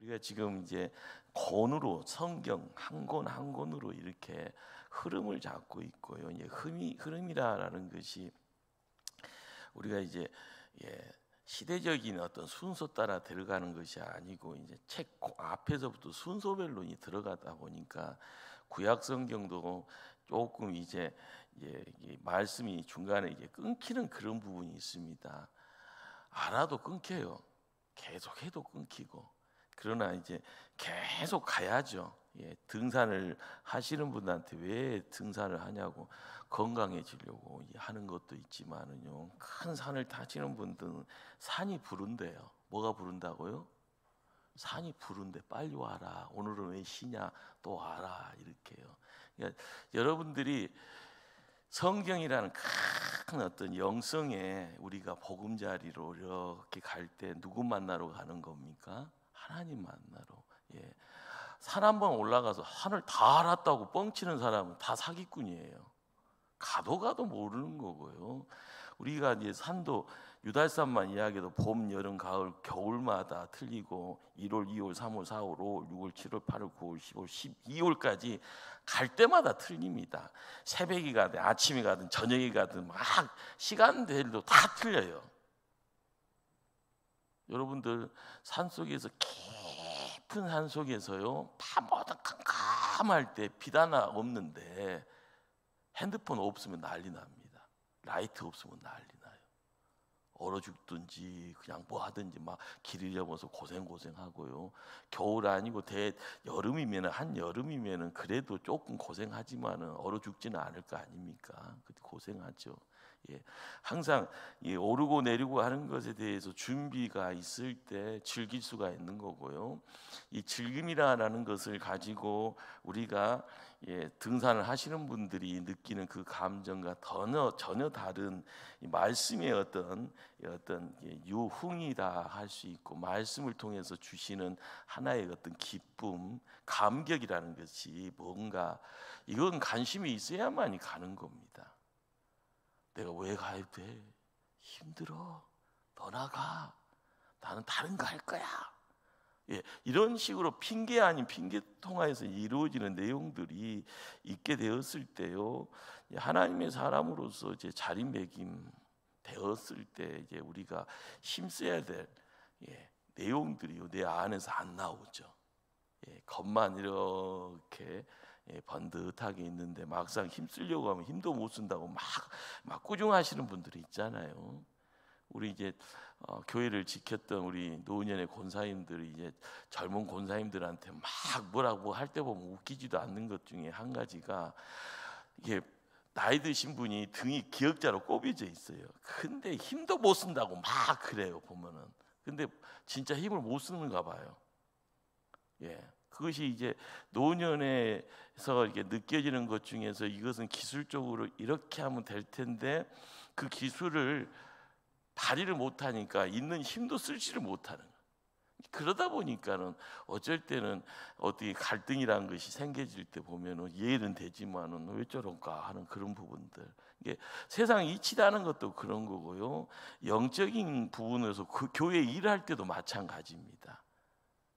우리가 지금 이제 권으로 성경 한 권 한 권으로 이렇게 흐름을 잡고 있고요. 이제 흐름이라는 것이 우리가 이제 시대적인 어떤 순서 따라 들어가는 것이 아니고 이제 책 앞에서부터 순서별로 들어가다 보니까 구약 성경도 조금 이제 말씀이 중간에 이제 끊기는 그런 부분이 있습니다. 알아도 끊겨요. 계속해도 끊기고. 그러나 이제 계속 가야죠. 등산을 하시는 분한테 왜 등산을 하냐고, 건강해지려고 하는 것도 있지만은요, 큰 산을 타시는 분들은 산이 부른대요. 뭐가 부른다고요? 산이 부른데 빨리 와라. 오늘은 왜 쉬냐? 또 와라. 이렇게요. 그러니까 여러분들이 성경이라는 큰 어떤 영성에 우리가 보금자리로 이렇게 갈 때 누구 만나러 가는 겁니까? 하나님 만나러. 산 한번 올라가서 하늘 다 알았다고 뻥치는 사람은 다 사기꾼이에요. 가도 모르는 거고요. 우리가 이제 산도 유달산만 이야기해도 봄, 여름, 가을, 겨울마다 틀리고 1월, 2월, 3월, 4월, 5월, 6월, 7월, 8월, 9월, 10월, 12월까지 갈 때마다 틀립니다. 새벽이 가든 아침이 가든 저녁이 가든 막 시간들도 다 틀려요. 여러분들 산속에서 깊은 산속에서요, 밤마다 캄캄할 때 빛 하나 없는데 핸드폰 없으면 난리 납니다. 라이트 없으면 난리 나요. 얼어 죽든지 그냥 뭐 하든지 막 길 잃어버려서 고생하고요. 겨울 아니고 여름이면 한여름이면은 그래도 조금 고생하지만은 얼어 죽지는 않을 거 아닙니까? 그때 고생하죠. 항상 오르고 내리고 하는 것에 대해서 준비가 있을 때 즐길 수가 있는 거고요. 이 즐김이라는 것을 가지고 우리가 등산을 하시는 분들이 느끼는 그 감정과 전혀 다른 말씀의 어떤 유흥이다 할 수 있고, 말씀을 통해서 주시는 하나의 어떤 기쁨, 감격이라는 것이 뭔가, 이건 관심이 있어야만이 가는 겁니다. 내가 왜 가야 돼? 힘들어. 너나 가. 나는 다른 거 할 거야. 이런 식으로 핑계 아닌 핑계 통하여서 이루어지는 내용들이 있게 되었을 때요, 하나님의 사람으로서 이제 자리매김 되었을 때 이제 우리가 힘써야 될 내용들이요, 내 안에서 안 나오죠. 겉만 이렇게 번듯하게 있는데 막상 힘쓰려고 하면 힘도 못 쓴다고 막 꾸중하시는 분들이 있잖아요. 우리 이제 교회를 지켰던 우리 노년의 권사님들이 이제 젊은 권사님들한테 막 뭐라고 할 때 보면 웃기지도 않는 것 중에 한 가지가, 이게 나이 드신 분이 등이 기역자로 꼬여져 있어요. 근데 힘도 못 쓴다고 막 그래요, 보면은. 근데 진짜 힘을 못 쓰는가 봐요. 그것이 이제 노년에서 이게 느껴지는 것 중에서 이것은 기술적으로 이렇게 하면 될 텐데 그 기술을 발휘를 못하니까 있는 힘도 쓰지를 못하는 거예요. 그러다 보니까는 어쩔 때는 어떻게 갈등이라는 것이 생겨질 때 보면은 이해는 되지만은 왜 저런가 하는 그런 부분들. 이게 세상 이치라는 것도 그런 거고요. 영적인 부분에서 그 교회 일할 때도 마찬가지입니다.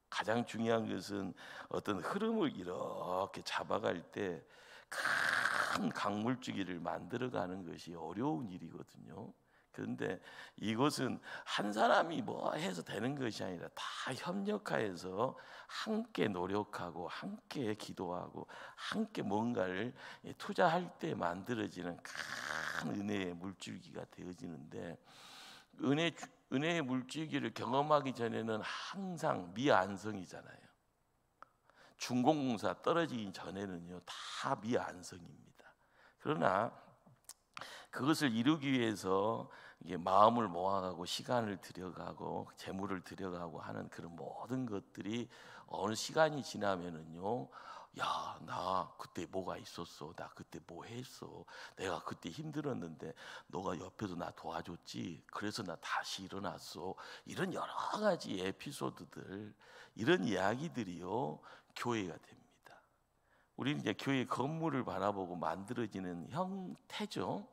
가장 중요한 것은 어떤 흐름을 이렇게 잡아갈 때 큰 강물주기를 만들어가는 것이 어려운 일이거든요. 그런데 이것은 한 사람이 뭐 해서 되는 것이 아니라 다 협력하여서 함께 노력하고 함께 기도하고 함께 뭔가를 투자할 때 만들어지는 큰 은혜의 물줄기가 되어지는데, 은혜의 물줄기를 경험하기 전에는 항상 미안성이잖아요. 중공공사 떨어지기 전에는요, 다 미안성입니다. 그러나 그것을 이루기 위해서 이게 마음을 모아가고 시간을 들여가고 재물을 들여가고 하는 그런 모든 것들이 어느 시간이 지나면은요, 야, 나 그때 뭐가 있었어, 나 그때 뭐 했어, 내가 그때 힘들었는데 너가 옆에서 나 도와줬지, 그래서 나 다시 일어났어. 이런 여러 가지 에피소드들, 이런 이야기들이요, 교회가 됩니다. 우리는 이제 교회 건물을 바라보고 만들어지는 형태죠.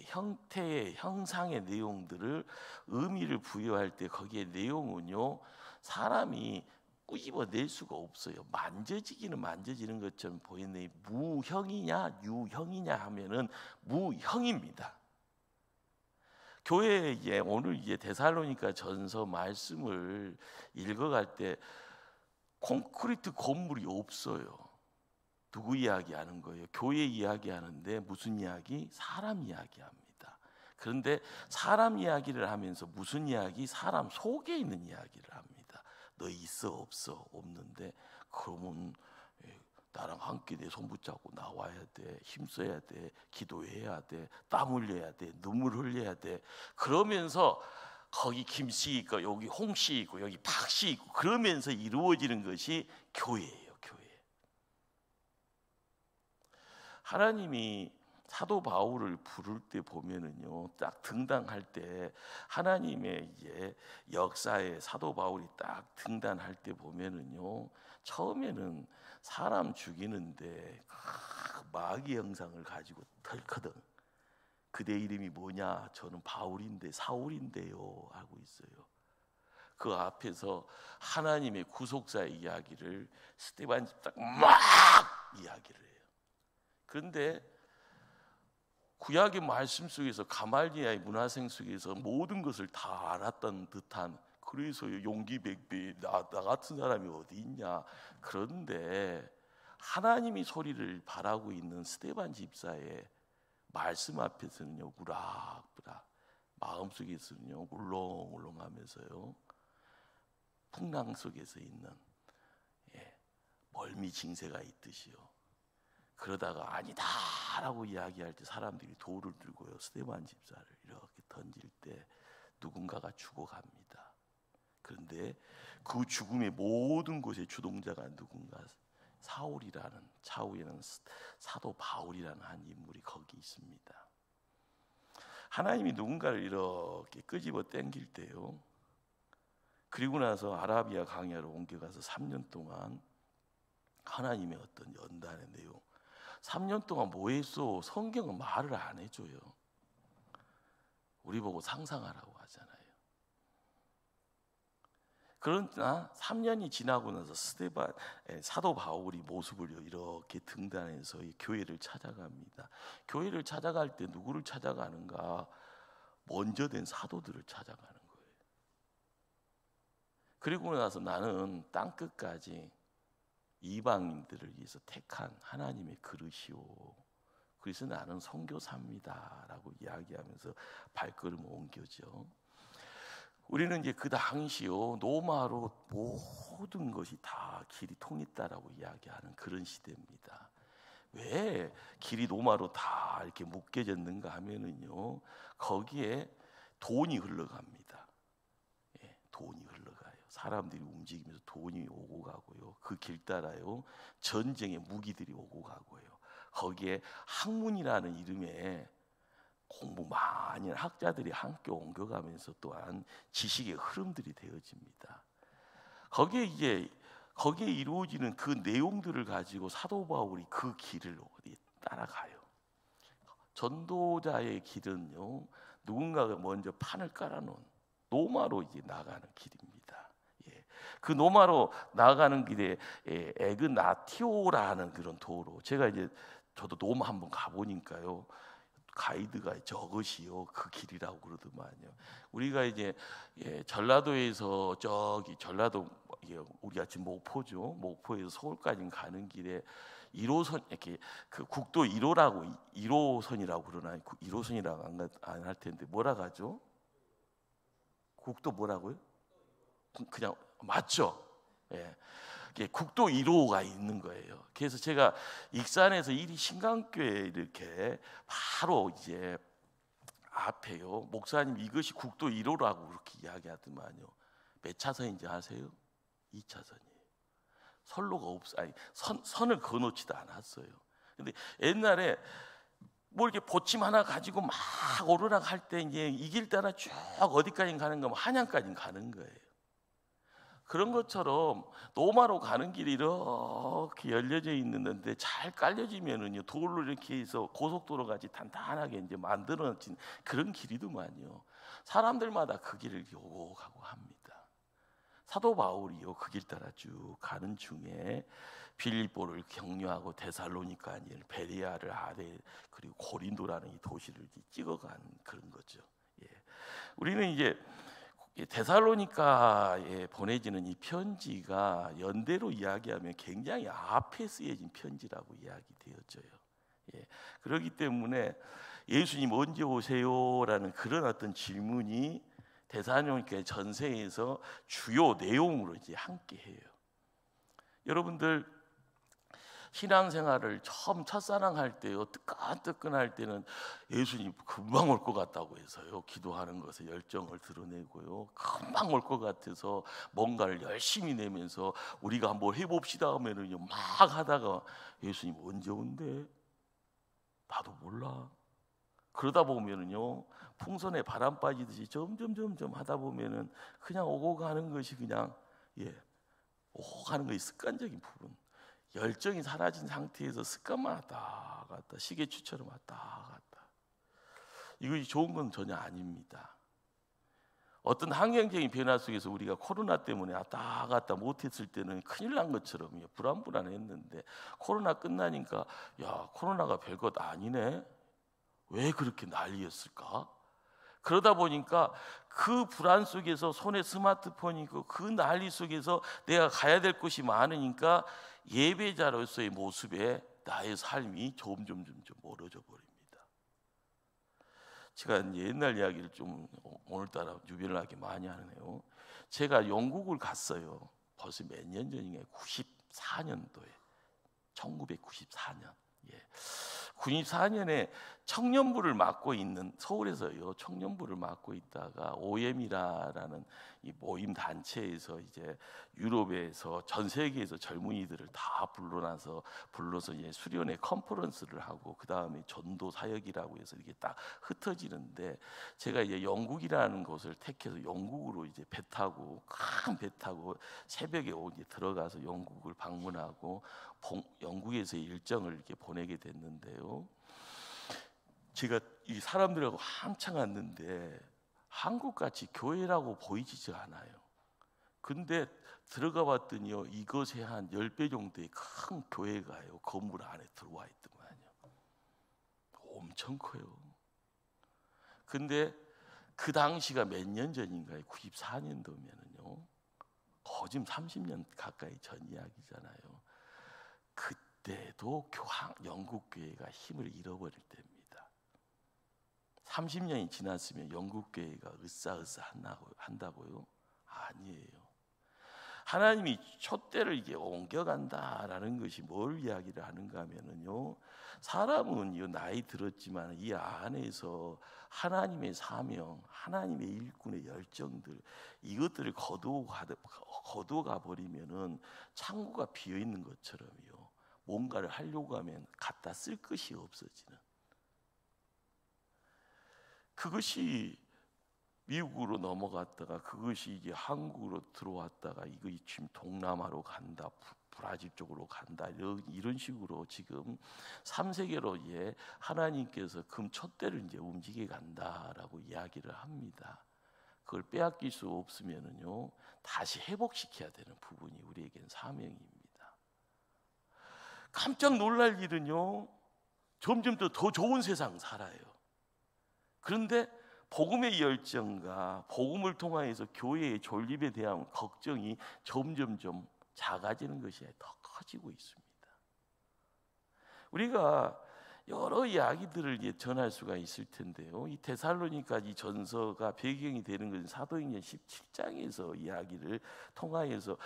형태의 형상의 내용들을 의미를 부여할 때 거기에 내용은요, 사람이 끄집어낼 수가 없어요. 만져지기는 만져지는 것처럼 보이는데 무형이냐 유형이냐 하면은 무형입니다. 교회에 이제 오늘 이제 데살로니가 전서 말씀을 읽어갈 때 콘크리트 건물이 없어요. 누구 이야기하는 거예요? 교회 이야기하는데 무슨 이야기? 사람 이야기합니다. 그런데 사람 이야기를 하면서 무슨 이야기? 사람 속에 있는 이야기를 합니다. 너 있어 없어? 없는데 그러면 나랑 함께 내 손 붙잡고 나와야 돼. 힘써야 돼. 기도해야 돼. 땀 흘려야 돼. 눈물 흘려야 돼. 그러면서 거기 김씨 있고 여기 홍씨 있고 여기 박씨 있고 그러면서 이루어지는 것이 교회예요. 교회. 하나님이 사도 바울을 부를 때 보면은요, 딱 등단할 때 하나님의 이제 역사에 사도 바울이 딱 등단할 때 보면은요, 처음에는 사람 죽이는데 마귀 형상을 가지고 털커덩 그대 이름이 뭐냐? 저는 바울인데 사울인데요 하고 있어요. 그 앞에서 하나님의 구속사의 이야기를 스데반 딱 막 이야기를 해요. 그런데 구약의 말씀 속에서 가말리아의 문화생 속에서 모든 것을 다 알았던 듯한, 그래서 용기 백배 나 같은 사람이 어디 있냐. 그런데 하나님이 소리를 바라고 있는 스데반 집사의 말씀 앞에서는요 우락부락, 마음속에서는요 울렁울렁하면서요 풍랑 속에서 있는 멀미 징새가 있듯이요. 그러다가 아니다라고 이야기할 때 사람들이 돌을 들고요 스데반 집사를 이렇게 던질 때 누군가가 죽어갑니다. 그런데 그 죽음의 모든 것의 주동자가 누군가? 사울이라는, 차후에는 사도 바울이라는 한 인물이 거기 있습니다. 하나님이 누군가를 이렇게 끄집어 당길 때요, 그리고 나서 아라비아 광야로 옮겨가서 3년 동안 하나님의 어떤 연단의 내용, 3년 동안 뭐 했어? 성경은 말을 안 해줘요. 우리 보고 상상하라고 하잖아요. 그러나 3년이 지나고 나서 사도 바울이 모습을 이렇게 등단해서 이 교회를 찾아갑니다. 교회를 찾아갈 때 누구를 찾아가는가? 먼저 된 사도들을 찾아가는 거예요. 그리고 나서 나는 땅끝까지 이방인들을 위해서 택한 하나님의 그릇이오. 그래서 나는 선교사입니다 라고 이야기하면서 발걸음을 옮겨죠. 우리는 이제 그 당시요 로마로 모든 것이 다 길이 통했다라고 이야기하는 그런 시대입니다. 왜 길이 로마로 다 이렇게 묶여졌는가 하면은요, 거기에 돈이 흘러갑니다. 돈이 흘러가요. 사람들이 움직이면서 돈이 오고 가고요. 그 길 따라요 전쟁의 무기들이 오고 가고요. 거기에 학문이라는 이름의 공부 많이 한 학자들이 함께 옮겨가면서 또한 지식의 흐름들이 되어집니다. 거기에 이루어지는 그 내용들을 가지고 사도 바울이 그 길을 어디 따라가요. 전도자의 길은요, 누군가가 먼저 판을 깔아놓은 노마로 이제 나가는 길입니다. 그 노마로 나가는 길에 에그나티오라는 그런 도로, 제가 이제 저도 노마 한번 가보니까요, 가이드가 저것이요 그 길이라고 그러더만요. 우리가 이제 전라도에서 저기 전라도 우리가 지금 목포죠. 목포에서 서울까지 가는 길에 1호선 이렇게 그 국도 1호라고 1호선이라고 그러나요? 1호선이라고 안 할 텐데 뭐라 하죠? 국도 뭐라고요? 그냥 맞죠? 예. 국도 1호가 있는 거예요. 그래서 제가 익산에서 이리 신강교회 이렇게 바로 이제 앞에요, 목사님 이것이 국도 1호라고 그렇게 이야기하더만요. 몇 차선인지 아세요? 2차선이에요. 선로가 선을 그어놓지도 않았어요. 근데 옛날에 뭐 이렇게 보침 하나 가지고 막 오르락 할 때 이제 이 길 따라 쭉 어디까지 가는 거면 한양까지 가는 거예요. 그런 것처럼 노마로 가는 길이 이렇게 열려져 있는데 잘 깔려지면은요 돌로 이렇게 해서 고속도로 같이 탄탄하게 이제 만들어진 그런 길이더만요. 사람들마다 그 길을 오고 가고 합니다. 사도 바울이요 그 길 따라 쭉 가는 중에 빌립보를 격려하고 데살로니가 아닌 베레아를 아데 그리고 고린도라는 이 도시를 찍어간 그런 거죠. 예. 우리는 이제 데살로니가에 보내지는 이 편지가 연대로 이야기하면 굉장히 앞에 쓰여진 편지라고 이야기되어져요. 예. 그렇기 때문에 예수님 언제 오세요라는 그런 어떤 질문이 데살로니가 전서에서 주요 내용으로 이제 함께 해요. 여러분들 신앙생활을 처음 첫사랑할 때요 뜨끈뜨끈할 때는 예수님 금방 올 것 같다고 해서요 기도하는 것에 열정을 드러내고요 금방 올 것 같아서 뭔가를 열심히 내면서 우리가 한번 해봅시다 하면은요 막 하다가 예수님 언제 온대? 나도 몰라. 그러다 보면은요 풍선에 바람 빠지듯이 점점 하다 보면은 그냥 오고 가는 것이 그냥 오고 가는 것이 습관적인 부분. 열정이 사라진 상태에서 습관만 왔다 갔다 시계추처럼 왔다 갔다. 이것이 좋은 건 전혀 아닙니다. 어떤 환경적인 변화 속에서 우리가 코로나 때문에 왔다 갔다 못했을 때는 큰일 난 것처럼 불안했는데 코로나 끝나니까 야 코로나가 별것 아니네. 왜 그렇게 난리였을까? 그러다 보니까 그 불안 속에서 손에 스마트폰이 있고 그 난리 속에서 내가 가야 될 곳이 많으니까 예배자로서의 모습에 나의 삶이 점점 멀어져 버립니다. 제가 옛날 이야기를 좀 오늘따라 유별나게 많이 하네요. 제가 영국을 갔어요. 벌써 몇 년 전인가요? 94년도에 1994년 94년에 청년부를 맡고 있는 서울에서요 청년부를 맡고 있다가 OM이라는 이 모임 단체에서 이제 유럽에서 전 세계에서 젊은이들을 다 불러서 이제 수련회 컨퍼런스를 하고 그 다음에 전도 사역이라고 해서 이게 딱 흩어지는데 제가 이제 영국이라는 곳을 택해서 영국으로 이제 큰 배 타고 새벽에 이제 들어가서 영국을 방문하고 영국에서의 일정을 이렇게 보내게 됐는데요. 제가 이 사람들하고 한창 왔는데 한국같이 교회라고 보이지가 않아요. 근데 들어가 봤더니요 이것에 한 10배 정도의 큰 교회가요 건물 안에 들어와 있더만요. 엄청 커요. 근데 그 당시가 몇 년 전인가요? 94년도면은요 거진 30년 가까이 전 이야기잖아요. 그때도 영국 교회가 힘을 잃어버릴 때입니다. 30년이 지났으면 영국 교회가 으쌰으쌰 한다고요? 아니에요. 하나님이 촛대를 이게 옮겨간다라는 것이 뭘 이야기를 하는가 하면은요 사람은 나이 들었지만 이 안에서 하나님의 사명, 하나님의 일꾼의 열정들 이것들을 거두어가 버리면은 창고가 비어 있는 것처럼요 뭔가를 하려고 하면 갖다 쓸 것이 없어지는 그것이 미국으로 넘어갔다가 그것이 이제 한국으로 들어왔다가 이것이 지금 동남아로 간다, 브라질 쪽으로 간다 이런 식으로 지금 3세계로 하나님께서 금 촛대를 이제 움직여 간다라고 이야기를 합니다. 그걸 빼앗길 수 없으면은요 다시 회복시켜야 되는 부분이 우리에겐 사명입니다. 깜짝 놀랄 일은요 점점 더 좋은 세상 살아요. 그런데 복음의 열정과 복음을 통하여서 교회의 존립에 대한 걱정이 점점 작아지는 것이 더 커지고 있습니다. 우리가 여러 이야기들을 전할 수가 있을 텐데요. 이 데살로니가 이 전서가 배경이 되는 것은 사도행전 17장에서 이야기를 통하여서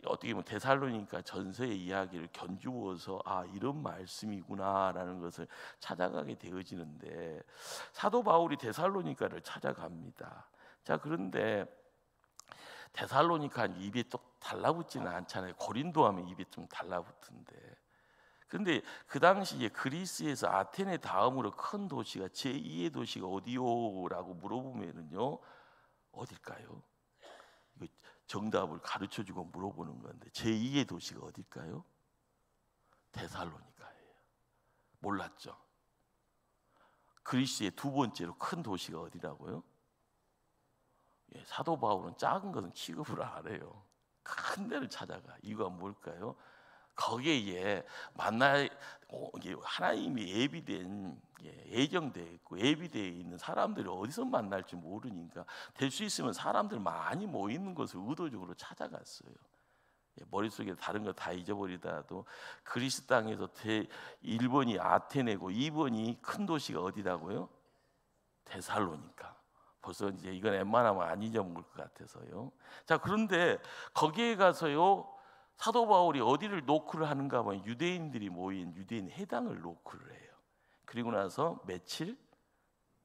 어떻게 보면 데살로니가 전서의 이야기를 견주어서 이런 말씀이구나라는 것을 찾아가게 되어지는데 사도 바울이 데살로니가를 찾아갑니다. 자 그런데 데살로니가 입에 또 달라붙지는 않잖아요. 고린도 하면 입에 좀 달라붙는데 근데 그 당시에 그리스에서 아테네 다음으로 큰 도시가 제2의 도시가 어디요라고 물어보면은요 어딜까요? 이거 정답을 가르쳐주고 물어보는 건데 제2의 도시가 어딜까요? 데살로니가예요. 몰랐죠? 그리스의 두 번째로 큰 도시가 어디라고요? 사도 바울은 작은 것은 취급을 안 해요. 큰 데를 찾아가. 이유가 뭘까요? 거기에 하나님이 예비된, 예정되어 있고 예비되어 있는 사람들이 어디서 만날지 모르니까 될 수 있으면 사람들 많이 모이는 것을 의도적으로 찾아갔어요. 머릿속에 다른 거 다 잊어버리더라도 그리스 땅에서 1번이 아테네고 2번이 큰 도시가 어디라고요? 데살로니가. 벌써 이제 이건 웬만하면 안 잊어먹을 것 같아서요. 자, 그런데 거기에 가서요, 사도 바울이 어디를 노크를 하는가 하면 유대인들이 모인 유대인 회당을 노크를 해요. 그리고 나서 며칠?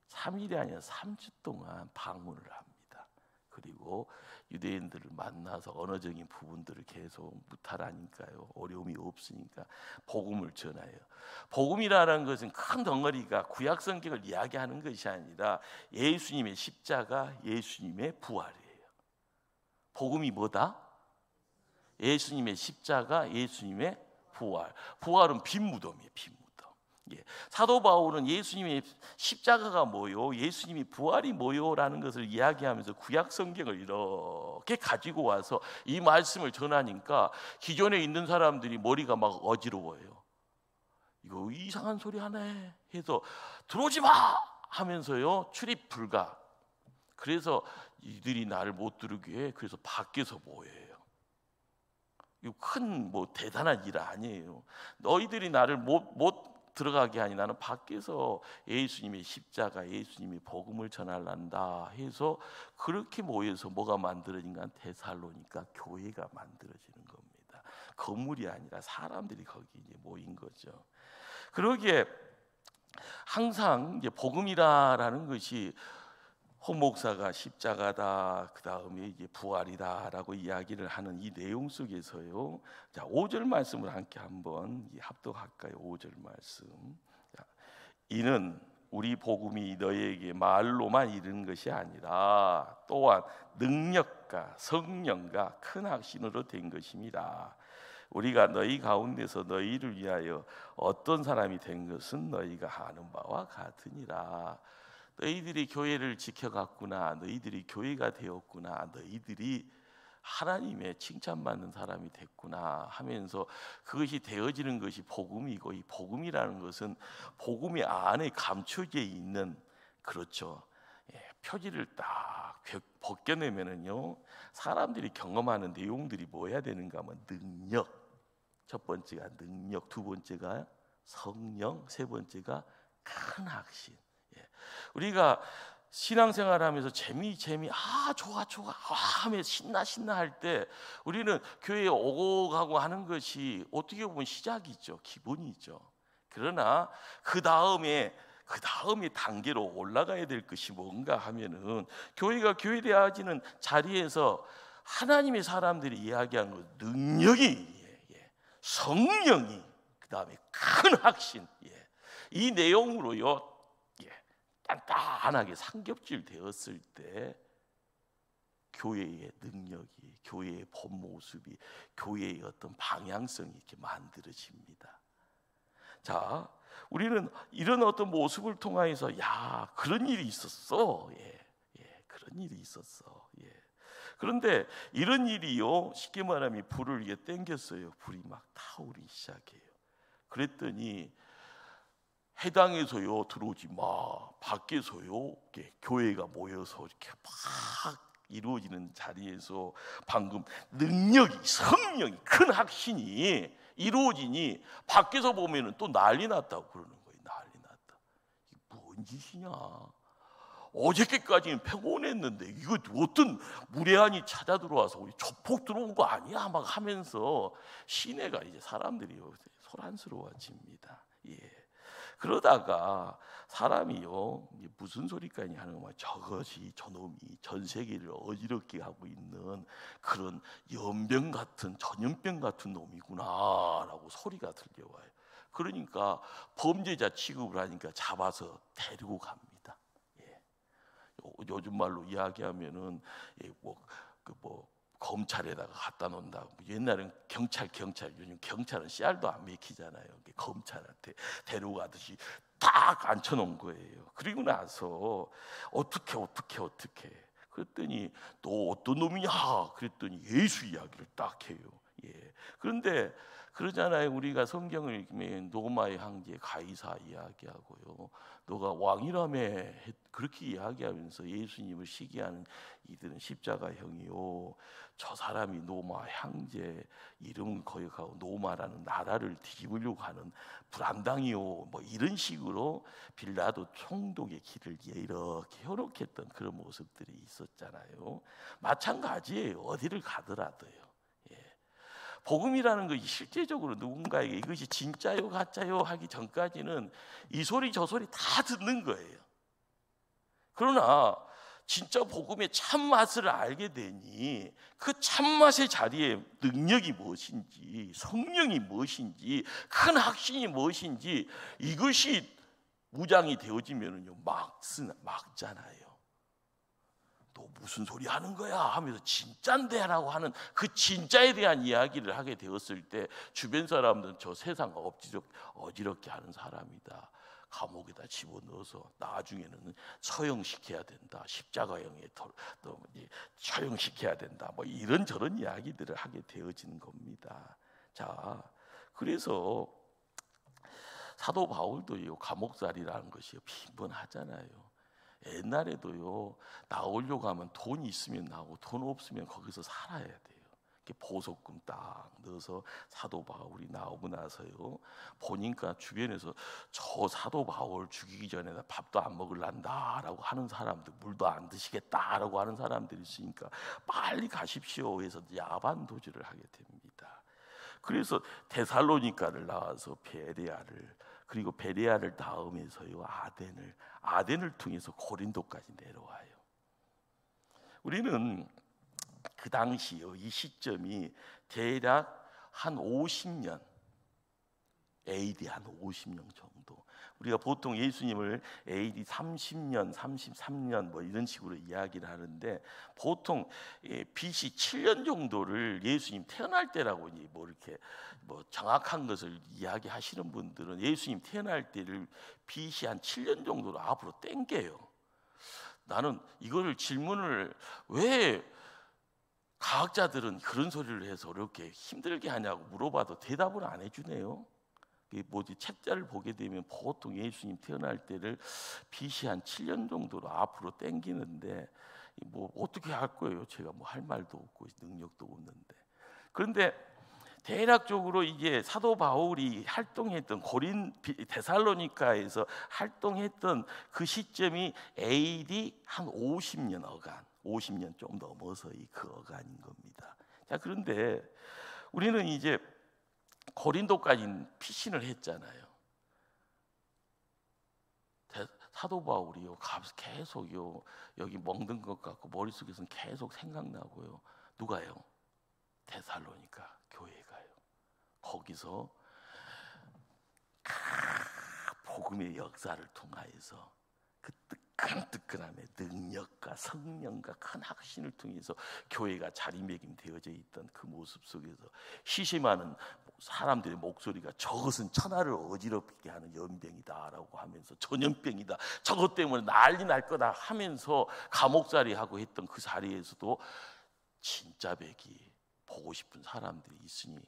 3일이 아니라 3주 동안 방문을 합니다. 그리고 유대인들을 만나서 언어적인 부분들을 계속 무탈하니까요, 어려움이 없으니까 복음을 전해요. 복음이라는 것은 큰 덩어리가 구약 성경을 이야기하는 것이 아니라 예수님의 십자가, 예수님의 부활이에요. 복음이 뭐다? 예수님의 십자가, 예수님의 부활. 부활은 빈 무덤이에요, 빈 무덤. 사도 바울은 예수님의 십자가가 뭐요, 예수님이 부활이 뭐요라는 것을 이야기하면서 구약 성경을 이렇게 가지고 와서 이 말씀을 전하니까 기존에 있는 사람들이 머리가 막 어지러워요. 이거 이상한 소리 하네 해서 들어오지 마 하면서요, 출입 불가. 그래서 이들이 나를 못 들으게 그래서 밖에서 모여요. 이거 큰 대단한 일 아니에요. 너희들이 나를 못 들어가게 하니 나는 밖에서 예수님의 십자가, 예수님의 복음을 전하란다 해서 그렇게 모여서 뭐가 만들어진가? 데살로니가 교회가 만들어지는 겁니다. 건물이 아니라 사람들이 거기 이제 모인 거죠. 그러기에 항상 이제 복음이라는 것이 홍 목사가 십자가다, 그 다음에 이제 부활이다라고 이야기를 하는 이 내용 속에서요. 자, 5절 말씀을 함께 한번 합독할까요? 5절 말씀. 자, 이는 우리 복음이 너희에게 말로만 이르는 것이 아니라 또한 능력과 성령과 큰 확신으로 된 것입니다. 우리가 너희 가운데서 너희를 위하여 어떤 사람이 된 것은 너희가 아는 바와 같으니라. 너희들이 교회를 지켜갔구나, 너희들이 교회가 되었구나, 너희들이 하나님의 칭찬받는 사람이 됐구나 하면서 그것이 되어지는 것이 복음이고, 이 복음이라는 것은 복음의 안에 감춰져 있는, 그렇죠, 표지를 딱 벗겨내면은요, 사람들이 경험하는 내용들이 뭐야 되는가 하면 능력. 첫 번째가 능력, 두 번째가 성령, 세 번째가 큰 확신. 우리가 신앙생활하면서 재미 좋아 하며 신나 할 때 우리는 교회에 오고 가고 하는 것이 어떻게 보면 시작이죠, 기본이죠. 그러나 그 다음에 단계로 올라가야 될 것이 뭔가 하면은 교회가 교회되어지는 자리에서 하나님의 사람들이 이야기한 것, 능력이, 성령이, 그 다음에 큰 확신, 이 내용으로요, 단단하게 삼겹질 되었을 때 교회의 능력이, 교회의 본 모습이, 교회의 어떤 방향성이 이렇게 만들어집니다. 자, 우리는 이런 어떤 모습을 통하여서 야, 그런 일이 있었어. 그런 일이 있었어. 그런데 이런 일이요, 쉽게 말하면 불을 이게 땡겼어요. 불이 막 타오르기 시작해요. 그랬더니 해당에서요 들어오지 마, 밖에서요 교회가 모여서 이렇게 막 이루어지는 자리에서 방금 능력이, 성령이, 큰 확신이 이루어지니 밖에서 보면은 또 난리 났다고 그러는 거예요. 난리 났다. 이게 뭔 짓이냐? 어저께까지는 평온했는데 이거 어떤 무례한이 찾아 들어와서 우리 조폭 들어온 거 아니야? 막 하면서 시내가 이제 사람들이 소란스러워집니다. 그러다가 사람이요, 무슨 소리까지 하는 거야? 저것이, 저놈이 전 세계를 어지럽게 하고 있는 그런 연병 같은, 전염병 같은 놈이구나라고 소리가 들려와요. 그러니까 범죄자 취급을 하니까 잡아서 데리고 갑니다. 요즘 말로 이야기하면은 검찰에다가 갖다 놓는다. 옛날엔 경찰, 요즘 경찰은 씨알도 안 맥히잖아요. 검찰한테 데려가듯이 딱 앉혀놓은 거예요. 그리고 나서 어떻게 그랬더니 너 어떤 놈이냐? 그랬더니 예수 이야기를 딱 해요. 그런데 그러잖아요. 우리가 성경을 읽으면 노마의 황제 가이사 이야기하고요. 너가 왕이라며 그렇게 이야기하면서 예수님을 시기하는 이들은 십자가형이요. 저 사람이 노마 황제 이름을 거역하고 노마라는 나라를 뒤집으려고 하는 불안당이요. 뭐 이런 식으로 빌라도 총독의 길을 이렇게 현혹했던 그런 모습들이 있었잖아요. 마찬가지예요. 어디를 가더라도요. 복음이라는 것이 실제적으로 누군가에게 이것이 진짜요 가짜요 하기 전까지는 이 소리 저 소리 다 듣는 거예요. 그러나 진짜 복음의 참맛을 알게 되니 그 참맛의 자리에 능력이 무엇인지, 성령이 무엇인지, 큰 확신이 무엇인지 이것이 무장이 되어지면은요 막잖아요. 너 무슨 소리 하는 거야 하면서 진짠데 라고 하는 그 진짜에 대한 이야기를 하게 되었을 때 주변 사람들은 저 세상 어지럽게 하는 사람이다, 감옥에다 집어넣어서 나중에는 처형시켜야 된다, 십자가형에 처형시켜야 된다, 뭐 이런저런 이야기들을 하게 되어지는 겁니다. 자, 그래서 사도 바울도요 감옥살이라는 것이 빈번하잖아요. 옛날에도요 나오려고 하면 돈이 있으면 나오고 돈 없으면 거기서 살아야 돼요. 보석금 딱 넣어서 사도 바울이 나오고 나서요 보니까 주변에서 저 사도 바울 죽이기 전에 밥도 안 먹을란다라고 하는 사람들, 물도 안 드시겠다라고 하는 사람들이 있으니까 빨리 가십시오 해서 야반 도주를 하게 됩니다. 그래서 데살로니가를 나와서 베레아를, 그리고 베레아를 닿으면서요 아덴을 통해서 고린도까지 내려와요. 우리는 그 당시요 이 시점이 대략 한 50년, AD 한 50년 정도. 우리가 보통 예수님을 AD 30년, 33년 뭐 이런 식으로 이야기를 하는데 보통 BC 7년 정도를 예수님 태어날 때라고 뭐 이렇게 뭐 정확한 것을 이야기하시는 분들은 예수님 태어날 때를 BC 한 7년 정도로 앞으로 땡겨요. 나는 이거를 질문을 왜 과학자들은 그런 소리를 해서 이렇게 힘들게 하냐고 물어봐도 대답을 안 해주네요. 책자를 보게 되면 보통 예수님 태어날 때를 BC 한 7년 정도로 앞으로 땡기는데 뭐 어떻게 할 거예요? 제가 뭐 할 말도 없고 능력도 없는데. 그런데 대략적으로 이게 사도 바울이 활동했던 데살로니가에서 활동했던 그 시점이 AD 한 50년 어간, 50년 좀 넘어서 그 어간인 겁니다. 자, 그런데 우리는 이제 고린도까지 피신을 했잖아요. 사도 바울이요 계속요 여기 멍든 것 같고 머릿속에서는 계속 생각나고요. 누가요? 데살로니가 교회가요. 거기서 복음의 역사를 통하여서 그 뜨끈뜨끈함의 능력과 성령과 큰 확신을 통해서 교회가 자리매김되어져 있던 그 모습 속에서 시시많은 사람들의 목소리가 저것은 천하를 어지럽게 하는 연병이다라고 하면서 전염병이다, 저것 때문에 난리 날 거다 하면서 감옥살이하고 했던 그 자리에서도 진짜 백이 보고 싶은 사람들이 있으니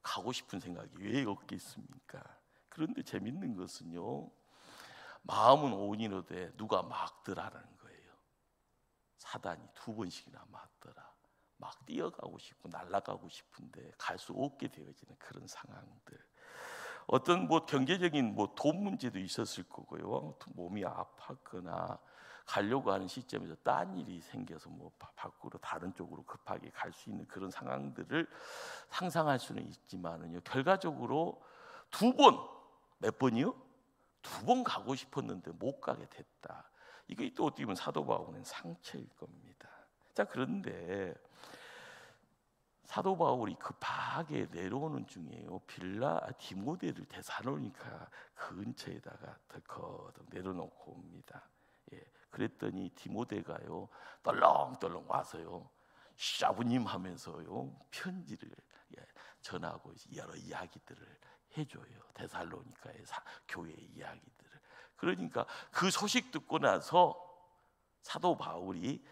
가고 싶은 생각이 왜 없겠습니까? 그런데 재밌는 것은요 마음은 온이로되 누가 막더라라는 거예요. 사단이 2번씩이나 막더라. 막 뛰어가고 싶고 날아가고 싶은데 갈 수 없게 되어지는 그런 상황들. 어떤 뭐 경제적인 뭐 돈 문제도 있었을 거고요. 몸이 아팠거나 가려고 하는 시점에서 딴 일이 생겨서 뭐 밖으로 다른 쪽으로 급하게 갈 수 있는 그런 상황들을 상상할 수는 있지만은요. 결과적으로 2번, 몇 번이요? 2번 가고 싶었는데 못 가게 됐다. 이게 또 어떻게 보면 사도 바울은 상처일 겁니다. 자, 그런데 사도 바울이 급하게 내려오는 중에요 디모데를 데살로니가 근처에다가 덜컥 내려놓고 옵니다. 그랬더니 디모데가요 떨렁떨렁 와서요 아버님 하면서요 편지를 전하고 여러 이야기들을 해줘요. 데살로니가의 교회의 이야기들을. 그러니까 그 소식 듣고 나서 사도 바울이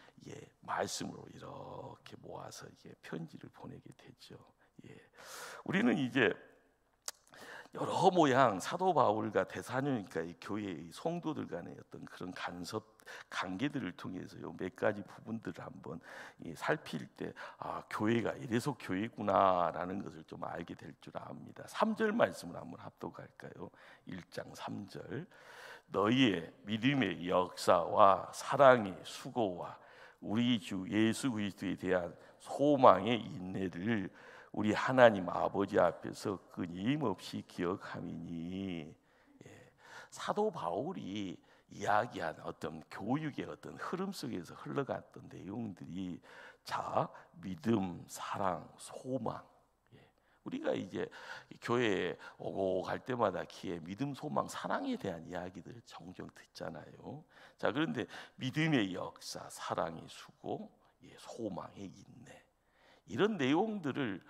말씀으로 이렇게 모아서 편지를 보내게 되죠. 우리는 이제 여러 모양 사도 바울과 데살로니가 교회의 성도들 간의 어떤 그런 관계들을 통해서 몇 가지 부분들을 한번 살필 때 교회가 이래서 교회구나라는 것을 좀 알게 될 줄 압니다. 3절 말씀을 한번 합독할까요? 1장 3절. 너희의 믿음의 역사와 사랑의 수고와 우리 주 예수 그리스도에 대한 소망의 인내를 우리 하나님 아버지 앞에서 끊임없이 기억함이니. 사도 바울이 이야기한 어떤 교육의 어떤 흐름 속에서 흘러갔던 내용들이 믿음, 사랑, 소망. 우리가 이제 교회에 오고 갈 때마다 믿음, 소망, 사랑에 대한 이야기들을 종종 듣잖아요. 그런데 믿음의 역사, 사랑의 수고, 소망의 인내, 이런 내용들을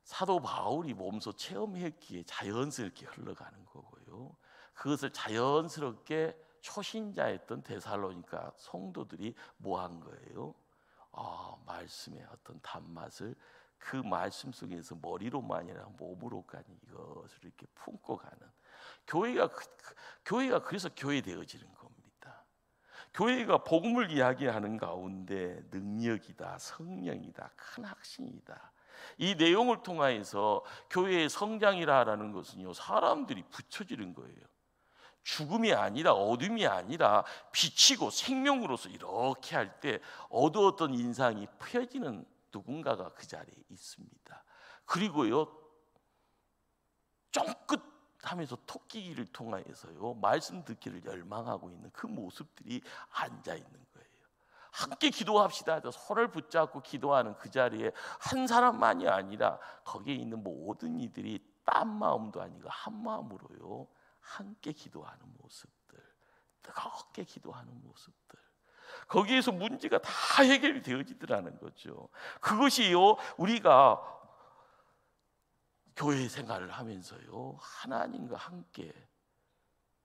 사도 바울이 몸소 체험했기에 자연스럽게 흘러가는 거고요. 그것을 자연스럽게 초신자였던 데살로니가 성도들이 뭐 한 거예요? 말씀의 어떤 단맛을 그 말씀 속에서 머리로만이 아니라 몸으로까지 이것을 이렇게 품고 가는 교회가 그래서 교회 되어지는 겁니다. 교회가 복음을 이야기하는 가운데 능력이다, 성령이다, 큰 확신이다. 이 내용을 통하여서 교회의 성장이라는 것은요, 사람들이 붙여지는 거예요. 죽음이 아니라 어둠이 아니라 빛이고 생명으로서 이렇게 할 때 어두웠던 인상이 펴지는 누군가가 그 자리에 있습니다. 그리고요, 쫑긋 하면서 토끼기를 통하여서요 말씀 듣기를 열망하고 있는 그 모습들이 앉아 있는 거예요. 함께 기도합시다. 서로를 붙잡고 기도하는 그 자리에 한 사람만이 아니라 거기에 있는 모든 이들이 딴 마음도 아니고 한 마음으로요 함께 기도하는 모습들, 뜨겁게 기도하는 모습들, 거기에서 문제가 다 해결이 되어지더라는 거죠. 그것이요, 우리가 교회 생활을 하면서요 하나님과 함께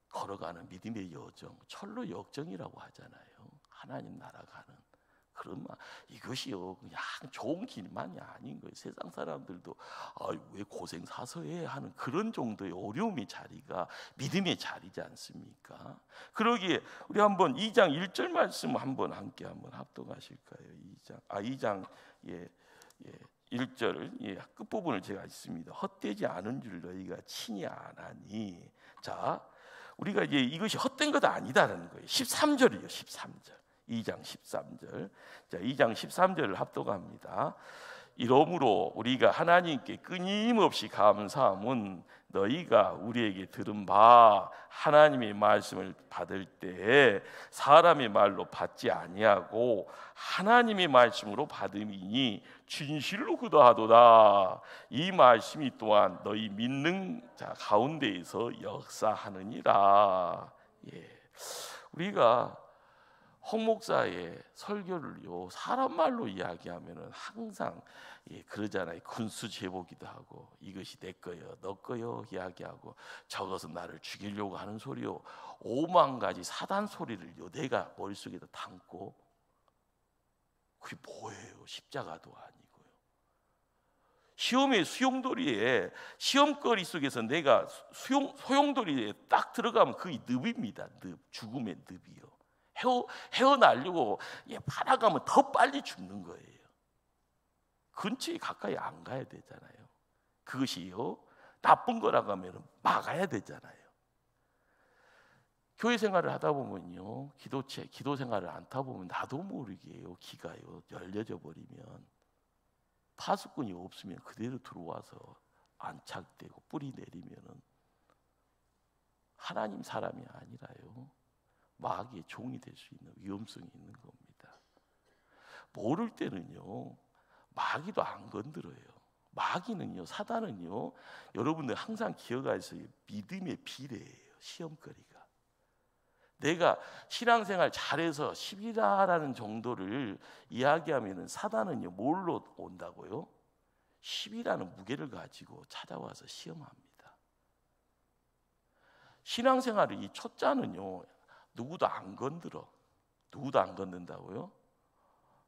걸어가는 믿음의 여정, 철로 역정이라고 하잖아요. 하나님 나라 가는 그런 이것이요 그냥 좋은 길만이 아닌 거예요. 세상 사람들도 왜 고생 사서 해 하는 그런 정도의 어려움의 자리가 믿음의 자리지 않습니까? 그러기에 우리 한번 2장 1절 말씀 함께 합독하실까요? 2장 1절 끝부분을 제가 읽습니다. 헛되지 않은 줄 너희가 친히 아나니. 우리가 이것이 헛된 것 아니다라는 거예요. 13절이요. 13절. 2장 13절. 2장 13절을 합독합니다. 이러므로 우리가 하나님께 끊임없이 감사함은 너희가 우리에게 들은 바 하나님의 말씀을 받을 때에 사람의 말로 받지 아니하고 하나님의 말씀으로 받음이니 진실로 그도하도다. 이 말씀이 또한 너희 믿는 자 가운데에서 역사하느니라. 우리가 홍 목사의 설교를요 사람 말로 이야기하면은 항상 그러잖아요. 군수 제보기도 하고 이것이 내 거요, 너 거요 이야기하고 저것은 나를 죽이려고 하는 소리요, 5만 가지 사단 소리를요 내가 머릿속에다 담고, 그게 뭐예요? 십자가도 아니고요. 시험의 수용돌이에 시험거리 속에서 내가 소용돌이에 딱 들어가면 그게 늪입니다. 죽음의 늪이요. 헤어나려고 받아가면 더 빨리 죽는 거예요. 근처에 가까이 안 가야 되잖아요. 그것이요 나쁜 거라고 하면 막아야 되잖아요. 교회 생활을 하다 보면요 기도 생활을 않다 보면 나도 모르게요 기가요 열려져 버리면 파수꾼이 없으면 그대로 들어와서 안착되고 뿌리 내리면은 하나님 사람이 아니라요 마귀의 종이 될 수 있는 위험성이 있는 겁니다. 모를 때는요 마귀도 안 건드려요. 마귀는요, 사단은요, 여러분들 항상 기억하세요. 믿음의 비례예요. 시험거리가. 내가 신앙생활 잘해서 10이라는 정도를 이야기하면 사단은요 뭘로 온다고요? 10이라는 무게를 가지고 찾아와서 시험합니다. 신앙생활의 이 초짜는요 누구도 안 건드려. 누구도 안 건든다고요?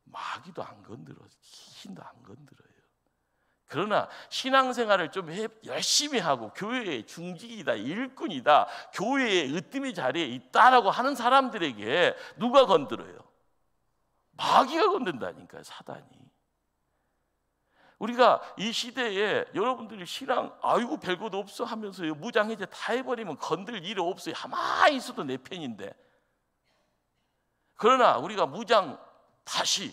마귀도 안 건드려, 귀신도 안 건드려요. 그러나 신앙생활을 좀 열심히 하고 교회의 중직이다, 일꾼이다, 교회의 으뜸의 자리에 있다라고 하는 사람들에게 누가 건드려요? 마귀가 건든다니까요, 사단이. 우리가 이 시대에 여러분들이 신앙 아이고 별것 없어 하면서요 무장해제 다 해버리면 건들 일이 없어요. 가만히 있어도 내 편인데. 그러나 우리가 무장 다시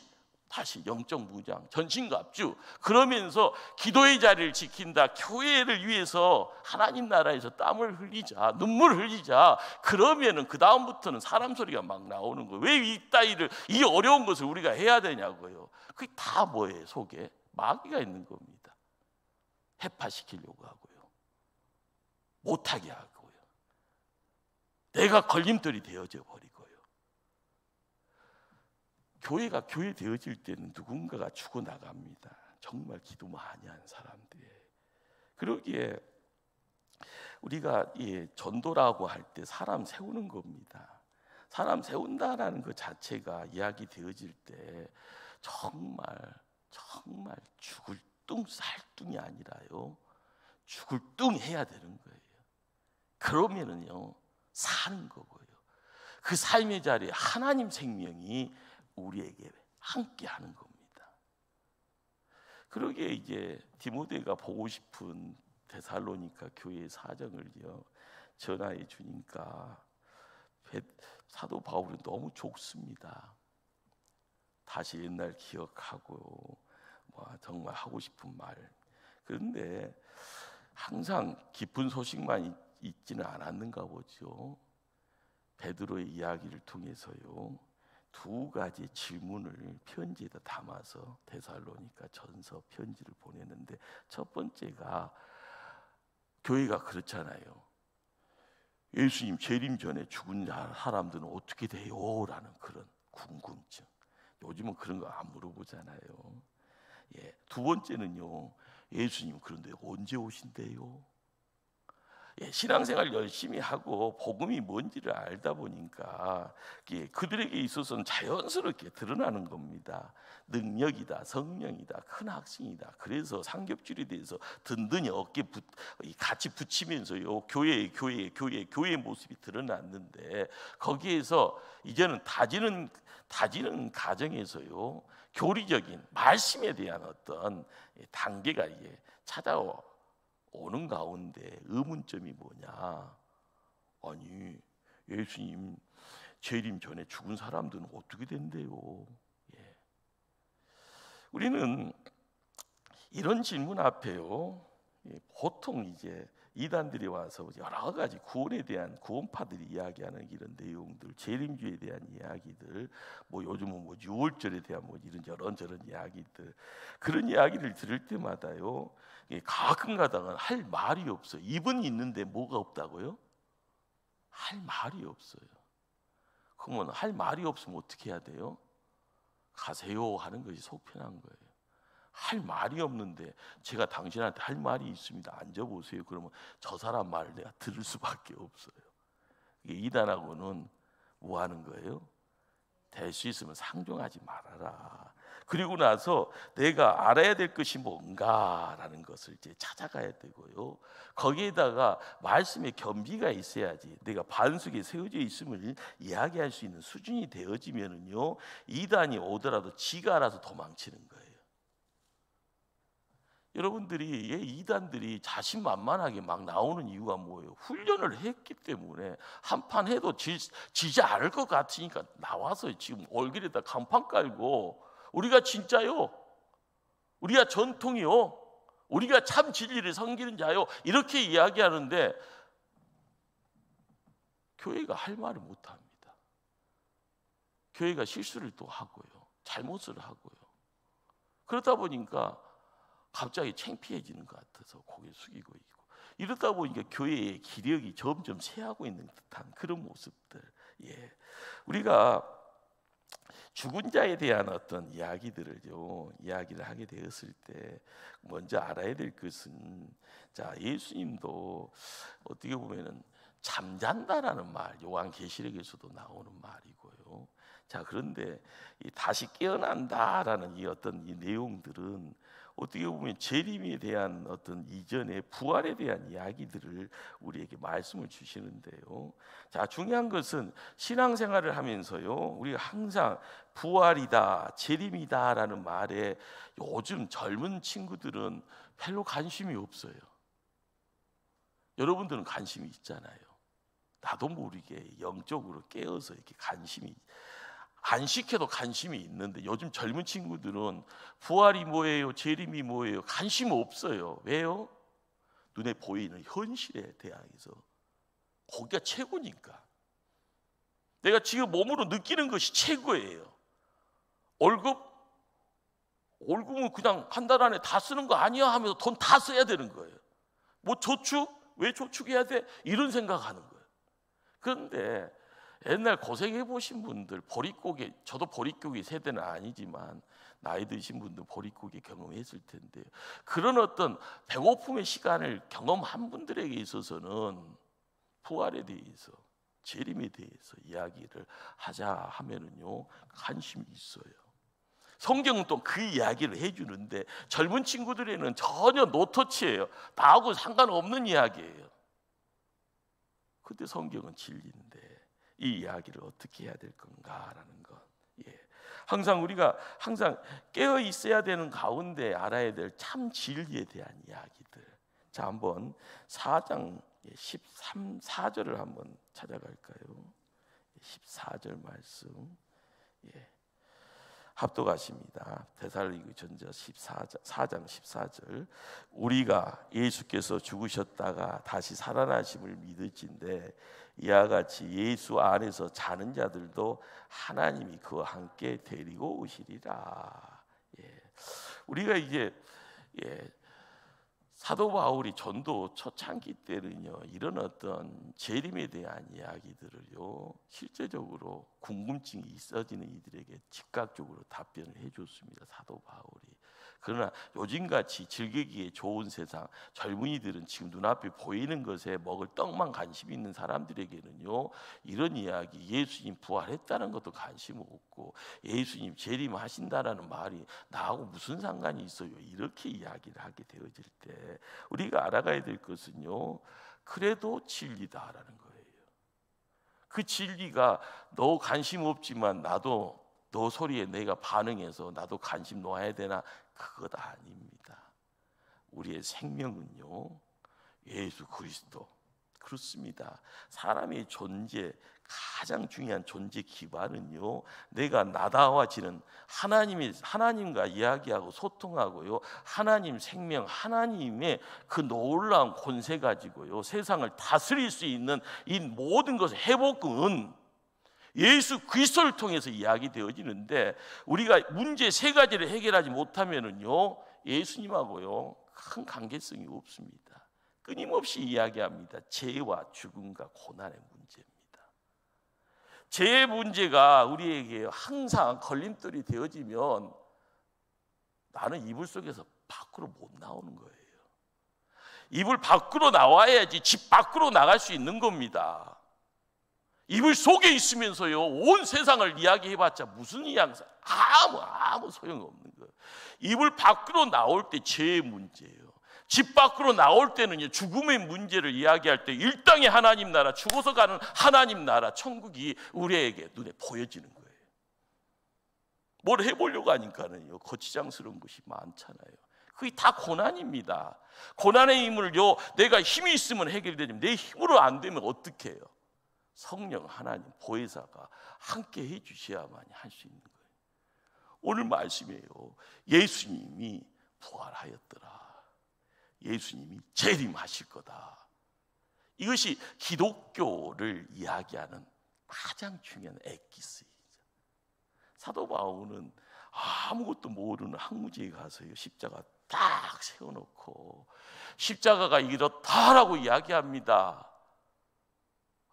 영적 무장 전신갑주 그러면서 기도의 자리를 지킨다, 교회를 위해서 하나님 나라에서 땀을 흘리자, 눈물을 흘리자. 그러면은 그 다음부터는 사람 소리가 막 나오는 거예요. 왜 이 따위를, 이 어려운 것을 우리가 해야 되냐고요. 그게 다 뭐예요? 속에 마귀가 있는 겁니다. 해파시키려고 하고요, 못하게 하고요, 내가 걸림돌이 되어져 버리고요. 교회가 교회 되어질 때는 누군가가 죽어나갑니다. 정말 기도 많이 한 사람들이. 그러기에 우리가 전도라고 할 때 사람 세우는 겁니다. 사람 세운다라는 것 자체가 이야기 되어질 때 정말 죽을 뚱 살뚱이 아니라요, 죽을 뚱 해야 되는 거예요. 그러면은요 사는 거고요. 그 삶의 자리에 하나님 생명이 우리에게 함께 하는 겁니다. 그러기에 이제 디모데가 보고 싶은 데살로니가 교회의 사정을요 전하해 주니까 사도 바울은 너무 좋습니다. 다시 옛날 기억하고 정말 하고 싶은 말. 그런데 항상 기쁜 소식만 있지는 않았는가 보죠. 베드로의 이야기를 통해서요 두 가지 질문을 편지에다 담아서 데살로니가 전서 편지를 보내는데, 첫 번째가 교회가 그렇잖아요. 예수님 재림 전에 죽은 사람들은 어떻게 돼요? 라는 그런 궁금증. 요즘은 그런 거 안 물어보잖아요. 두 번째는요, 예수님 그런데 언제 오신대요? 신앙생활 열심히 하고 복음이 뭔지를 알다 보니까 그들에게 있어서는 자연스럽게 드러나는 겁니다. 능력이다, 성령이다, 큰 확신이다. 그래서 삼겹줄에 대해서 든든히 어깨 같이 붙이면서요 교회의 모습이 드러났는데, 거기에서 이제는 다지는 가정에서요 교리적인 말씀에 대한 어떤 단계가 찾아오는 가운데 의문점이 뭐냐? 아니 예수님 재림 전에 죽은 사람들은 어떻게 된대요? 우리는 이런 질문 앞에요 보통 이제 이단들이 와서 여러 가지 구원에 대한 구원파들이 이야기하는 이런 내용들, 재림주에 대한 이야기들, 요즘은 유월절에 대한 이런저런 이야기들, 그런 이야기를 들을 때마다요 가끔 가다가 할 말이 없어요. 입은 있는데 뭐가 없다고요? 할 말이 없어요. 그러면 할 말이 없으면 어떻게 해야 돼요? 가세요 하는 것이 속편한 거예요. 할 말이 없는데 제가 당신한테 할 말이 있습니다, 앉아보세요. 그러면 저 사람 말을 내가 들을 수밖에 없어요. 이게 이단하고는 뭐 하는 거예요? 될 수 있으면 상종하지 말아라. 그리고 나서 내가 알아야 될 것이 뭔가라는 것을 이제 찾아가야 되고요. 거기에다가 말씀의 겸비가 있어야지 내가 반석에 세워져 있음을 이야기할 수 있는 수준이 되어지면은요 이단이 오더라도 지가 알아서 도망치는 거예요. 여러분들이 이단들이 자신만만하게 막 나오는 이유가 뭐예요? 훈련을 했기 때문에 한판 해도 지지 않을 것 같으니까 나와서 지금 얼굴에다 간판 깔고 우리가 진짜요, 우리가 전통이요, 우리가 참 진리를 섬기는 자요 이렇게 이야기하는데 교회가 할 말을 못합니다. 교회가 실수를 또 하고요, 잘못을 하고요. 그러다 보니까 갑자기 창피해지는 것 같아서 고개 숙이고 있고, 이러다 보니까 교회의 기력이 점점 쇠하고 있는 듯한 그런 모습들. 우리가 죽은 자에 대한 어떤 이야기를 하게 되었을 때 먼저 알아야 될 것은, 자 예수님도 어떻게 보면은 잠잔다라는 말, 요한계시록에서도 나오는 말이고요. 자, 그런데 이 다시 깨어난다라는 이 어떤 이 내용들은 어떻게 보면 재림에 대한 어떤 이전의 부활에 대한 이야기들을 우리에게 말씀을 주시는데요. 자, 중요한 것은 신앙생활을 하면서요, 우리가 항상 부활이다, 재림이다라는 말에 요즘 젊은 친구들은 별로 관심이 없어요. 여러분들은 관심이 있잖아요. 나도 모르게 영적으로 깨어서 이렇게 관심이, 안 시켜도 관심이 있는데 요즘 젊은 친구들은 부활이 뭐예요, 재림이 뭐예요, 관심 없어요. 왜요? 눈에 보이는 현실에 대해서 거기가 최고니까. 내가 지금 몸으로 느끼는 것이 최고예요. 월급은 그냥 한 달 안에 다 쓰는 거 아니야 하면서 돈 다 써야 되는 거예요. 뭐 저축? 왜 저축해야 돼? 이런 생각하는 거예요. 그런데 옛날 고생해 보신 분들, 보릿고개, 저도 보릿고개 세대는 아니지만 나이 드신 분들 보릿고개 경험했을 텐데요. 그런 어떤 배고픔의 시간을 경험한 분들에게 있어서는 부활에 대해서, 재림에 대해서 이야기를 하자 하면은요, 관심이 있어요. 성경은 또 그 이야기를 해주는데 젊은 친구들에는 전혀 노터치예요. 나하고 상관없는 이야기예요. 근데 성경은 진리인데 이 이야기를 어떻게 해야 될 건가라는 것. 항상 우리가 항상 깨어 있어야 되는 가운데 알아야 될 참 진리에 대한 이야기들. 자, 한번 4장 14절을 한번 찾아갈까요? 14절 말씀. 합독하십니다. 데살로니가전서 4장 14절. 우리가 예수께서 죽으셨다가 다시 살아나심을 믿을진데 이와 같이 예수 안에서 자는 자들도 하나님이 그와 함께 데리고 오시리라. 우리가 이제 사도 바울이 전도 초창기 때는요, 이런 어떤 재림에 대한 이야기들을요, 실제적으로 궁금증이 있어지는 이들에게 즉각적으로 답변을 해줬습니다, 사도 바울이. 그러나 요즘같이 즐기기에 좋은 세상, 젊은이들은 지금 눈앞에 보이는 것에 먹을 떡만 관심 있는 사람들에게는요, 이런 이야기, 예수님 부활했다는 것도 관심 없고 예수님 재림하신다라는 말이 나하고 무슨 상관이 있어요, 이렇게 이야기를 하게 되어질 때 우리가 알아가야 될 것은요, 그래도 진리다라는 거예요. 그 진리가 너 관심 없지만 나도 너 소리에 내가 반응해서 나도 관심 놓아야 되나? 그것 아닙니다. 우리의 생명은요, 예수 그리스도. 그렇습니다. 사람의 존재, 가장 중요한 존재 기반은요, 내가 나다워지는 하나님과 이야기하고 소통하고요, 하나님 생명, 하나님의 그 놀라운 권세 가지고요, 세상을 다스릴 수 있는 이 모든 것의 회복은 예수 그리스도를 통해서 이야기되어지는데, 우리가 문제 세 가지를 해결하지 못하면은요, 예수님하고요 큰 관계성이 없습니다. 끊임없이 이야기합니다. 죄와 죽음과 고난의 문제입니다. 죄의 문제가 우리에게 항상 걸림돌이 되어지면 나는 이불 속에서 밖으로 못 나오는 거예요. 이불 밖으로 나와야지 집 밖으로 나갈 수 있는 겁니다. 이불 속에 있으면서요, 온 세상을 이야기해봤자 무슨 이야기, 아무 소용없는 거예요. 이불 밖으로 나올 때 죄의 문제예요. 집 밖으로 나올 때는요, 죽음의 문제를 이야기할 때 이 땅의 하나님 나라, 죽어서 가는 하나님 나라, 천국이 우리에게 눈에 보여지는 거예요. 뭘 해보려고 하니까는요, 거치장스러운 것이 많잖아요. 그게 다 고난입니다. 고난의 힘을요, 내가 힘이 있으면 해결되지만 내 힘으로 안 되면 어떻게 해요? 성령 하나님 보혜사가 함께 해주셔야만이 할 수 있는 거예요. 오늘 말씀이에요. 예수님이 부활하였더라. 예수님이 재림하실 거다. 이것이 기독교를 이야기하는 가장 중요한 엑기스이죠. 사도 바울은 아무것도 모르는 항무지에 가서요, 십자가 딱 세워놓고 십자가가 이렇다라고 이야기합니다.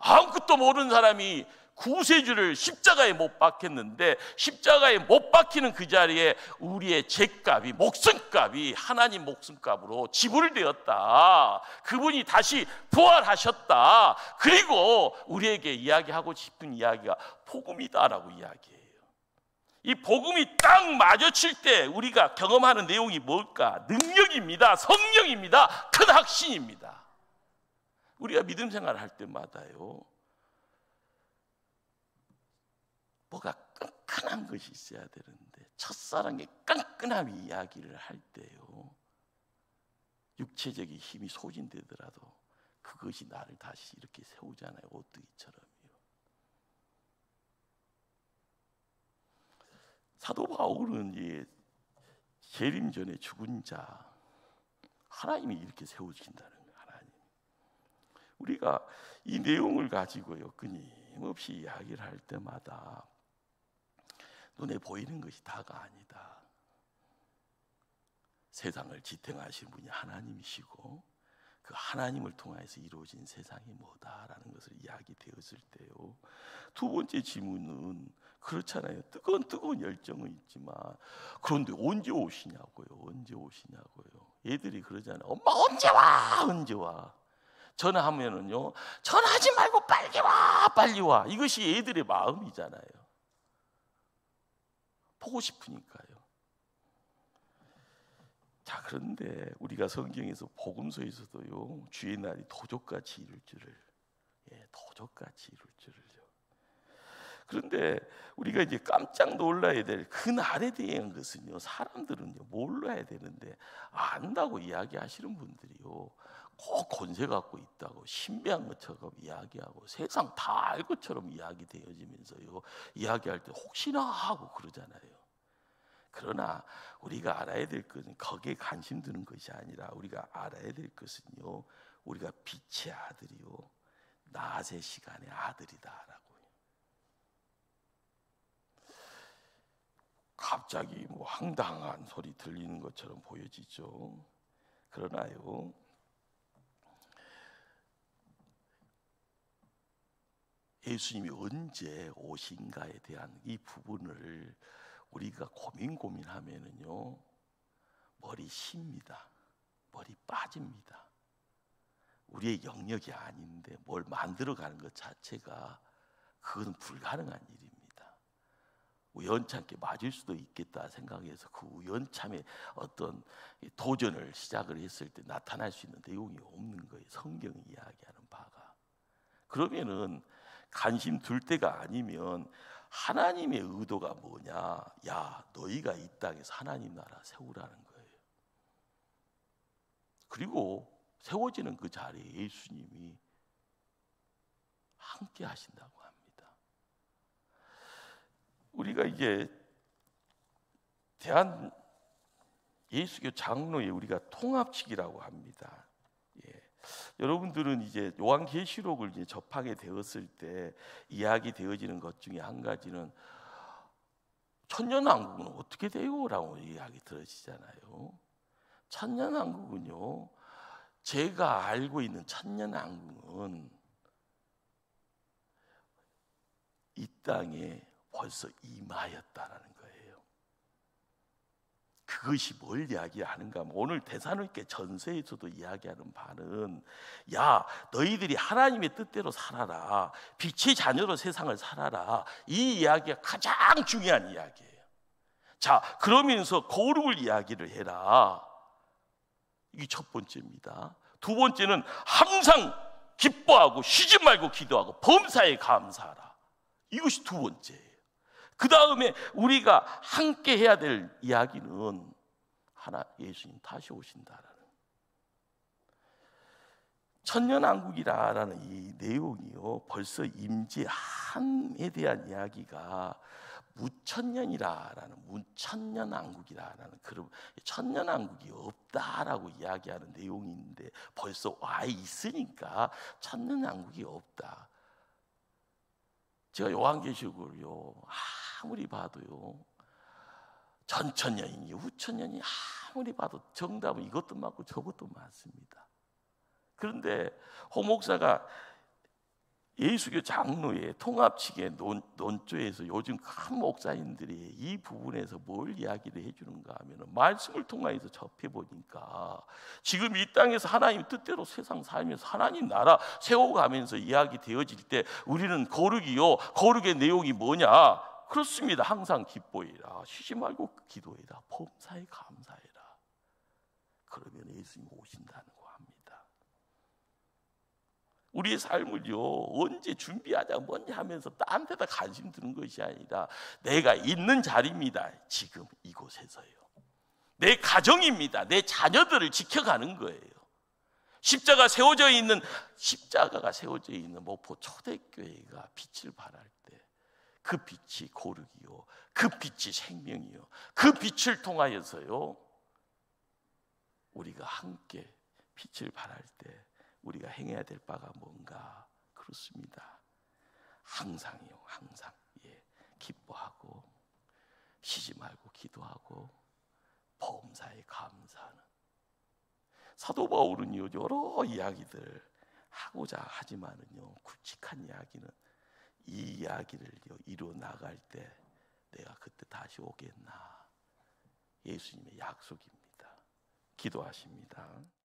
아무것도 모르는 사람이 구세주를 십자가에 못 박혔는데 십자가에 못 박히는 그 자리에 우리의 죄값이, 목숨값이 하나님 목숨값으로 지불되었다. 그분이 다시 부활하셨다. 그리고 우리에게 이야기하고 싶은 이야기가 복음이다라고 이야기해요. 이 복음이 딱 마주칠 때 우리가 경험하는 내용이 뭘까? 능력입니다. 성령입니다. 큰 확신입니다. 우리가 믿음 생활을 할 때마다요, 뭐가 끈끈한 것이 있어야 되는데, 첫사랑의 끈끈함이 이야기를 할 때요, 육체적인 힘이 소진되더라도 그것이 나를 다시 이렇게 세우잖아요. 오뚜기처럼요. 사도 바울은 이 재림 전에 죽은 자, 하나님이 이렇게 세우신다는 거예요. 하나님. 우리가 이 내용을 가지고요, 끊임없이 이야기를 할 때마다 눈에 보이는 것이 다가 아니다. 세상을 지탱하신 분이 하나님이시고 그 하나님을 통해서 이루어진 세상이 뭐다라는 것을 이야기되었을 때요, 두 번째 질문은 그렇잖아요. 뜨거운 열정은 있지만 그런데 언제 오시냐고요. 언제 오시냐고요. 얘들이 그러잖아요. 엄마 언제 와? 언제 와? 전화하면은요, 전화하지 말고 빨리 와, 빨리 와. 이것이 얘들의 마음이잖아요. 보고 싶으니까요. 자, 그런데 우리가 성경에서 복음서에서도요, 주의 날이 도적같이 이룰 줄을, 도적같이 이룰 줄을요. 그런데 우리가 이제 깜짝 놀라야 될 그 날에 대한 것은요, 사람들은요 몰라야 되는데 안다고 이야기하시는 분들이요, 꼭 권세 갖고 있다고 신비한 것처럼 이야기하고 세상 다 알 것처럼 이야기되어지면서요, 이야기할 때 혹시나 하고 그러잖아요. 그러나 우리가 알아야 될 것은 거기에 관심 두는 것이 아니라 우리가 알아야 될 것은요, 우리가 빛의 아들이요, 낮의 시간의 아들이다라고. 갑자기 뭐 황당한 소리 들리는 것처럼 보여지죠. 그러나요, 예수님이 언제 오신가에 대한 이 부분을 우리가 고민하면은요, 머리 쉽니다. 머리 빠집니다. 우리의 영역이 아닌데 뭘 만들어가는 것 자체가 그건 불가능한 일입니다. 우연찮게 맞을 수도 있겠다 생각해서 그 우연참에 어떤 도전을 시작을 했을 때 나타날 수 있는 내용이 없는 거예요. 성경이 이야기하는 바가. 그러면은 관심 둘 때가 아니면 하나님의 의도가 뭐냐? 야, 너희가 이 땅에서 하나님 나라 세우라는 거예요. 그리고 세워지는 그 자리에 예수님이 함께 하신다고 합니다. 우리가 이제 대한 예수교 장로의 우리가 통합식이라고 합니다. 여러분들은 이제 요한계시록을 이제 접하게 되었을 때 이야기되어지는 것 중에 한 가지는 천년왕국은 어떻게 돼요라고 이야기 들으시잖아요. 천년왕국은요, 제가 알고 있는 천년왕국은 이 땅에 벌써 임하였다라는 거예요. 그것이 뭘 이야기하는가 하면 오늘 데살로니가 전서에서도 이야기하는 바는, 야, 너희들이 하나님의 뜻대로 살아라, 빛의 자녀로 세상을 살아라, 이 이야기가 가장 중요한 이야기예요. 자, 그러면서 거룩을 이야기를 해라. 이게 첫 번째입니다. 두 번째는 항상 기뻐하고 쉬지 말고 기도하고 범사에 감사하라. 이것이 두 번째예요. 그 다음에 우리가 함께 해야 될 이야기는 예수님 다시 오신다라는, 천년왕국이라는 이 내용이요, 벌써 임재함에 대한 이야기가 무천년이라는, 무천년왕국이라는, 그런 천년왕국이 없다라고 이야기하는 내용인데 벌써 와 있으니까 천년왕국이 없다. 제가 요한계시록을요 아무리 봐도요, 전천년이니 후천년이 아무리 봐도 정답은 이것도 맞고 저것도 맞습니다. 그런데 홍 목사가 예수교 장로의 통합측의 논조에서 요즘 큰 목사님들이 이 부분에서 뭘 이야기를 해주는가 하면 말씀을 통해서 접해보니까 지금 이 땅에서 하나님 뜻대로 세상 살면서 하나님 나라 세워가면서 이야기 되어질 때 우리는 거룩이요, 거룩의 내용이 뭐냐? 그렇습니다. 항상 기뻐해라, 쉬지 말고 기도해라, 범사에 감사해라. 그러면 예수님 오신다는 거 합니다. 우리의 삶을요, 언제 준비하자 뭐냐 하면서 딴 데다 관심 두는 것이 아니라 내가 있는 자리입니다. 지금 이곳에서요. 내 가정입니다. 내 자녀들을 지켜가는 거예요. 십자가가 세워져 있는 목포 초대교회가 빛을 발할 때 그 빛이 거룩이요, 그 빛이 생명이요, 그 빛을 통하여서요 우리가 함께 빛을 발할 때 우리가 행해야 될 바가 뭔가? 그렇습니다. 항상요, 항상 기뻐하고 쉬지 말고 기도하고 범사에 감사하는. 사도 바울은요 여러 이야기들 하고자 하지만은요 굵직한 이야기는 이 이야기를요 이루어 나갈 때 내가 그때 다시 오겠나, 예수님의 약속입니다. 기도하십니다.